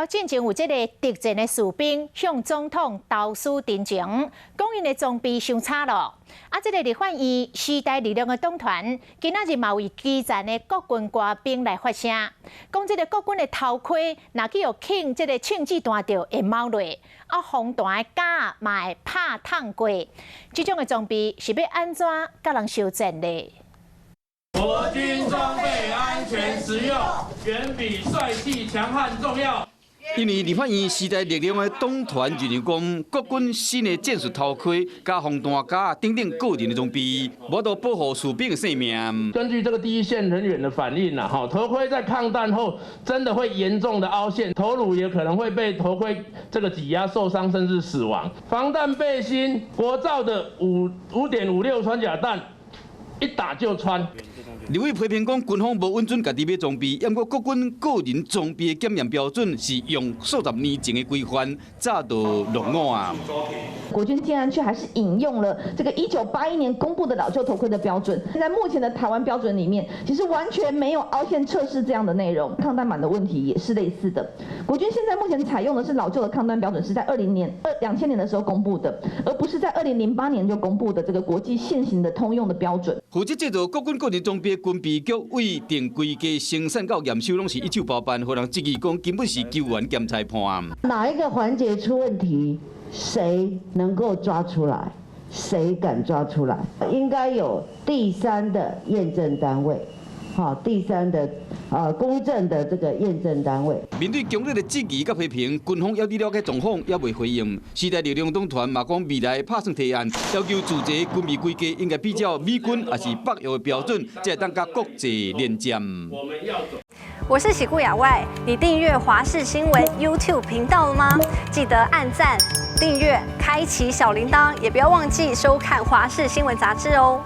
进前有这个敌前的士兵向总统投诉陈情，讲因的装备伤差咯。这个立法院时代力量的党团今仔日嘛为基层的国军官兵来发声，讲这个国军的头盔若去互庆这个庆忌弹着会冒落，防弹的架嘛会拍烫过，这种的装备是要安怎甲人修正呢？ 国军装备安全实用，远比帅气强悍重要。因为立法院时代力量的党团认为讲，国军新的战术头盔、加防弹架等等个人的装备，无都保护士兵的性命。根据这个第一线人员的反应头盔在抗弹后真的会严重的凹陷，头颅也可能会被头盔这个挤压受伤，甚至死亡。防弹背心，国造的5.56穿甲弹，一打就穿。 刘伟批评讲，军方无稳准家己买装备，不过国军个人装备的检验标准是用数十年前的规范，早就落伍啊。国军竟然却还是引用了这个1981年公布的老旧头盔的标准，在目前的台湾标准里面，其实完全没有凹陷测试这样的内容。抗弹板的问题也是类似的。国军现在目前采用的是老旧的抗弹标准，是在2000年的时候公布的，而不是在2008年就公布的这个国际现行的通用的标准。负责制造国军个人装备。 军备局为定规格生产到验收，拢是一手包办，互人质疑讲根本是救援兼裁判。哪一个环节出问题，谁能够抓出来？谁敢抓出来？应该有第三的验证单位。 好，第三的公正的这个验证单位。面对强烈的质疑甲批评，军方要你了解状况，也未回应。时代力量党团嘛讲未来拍算提案，要求自这军备规格应该比较美军还是北约的标准，才会当甲国际连接。我是喜顾亚外，你订阅华视新闻 YouTube 频道了吗？记得按赞、订阅、开启小铃铛，也不要忘记收看华视新闻杂志哦。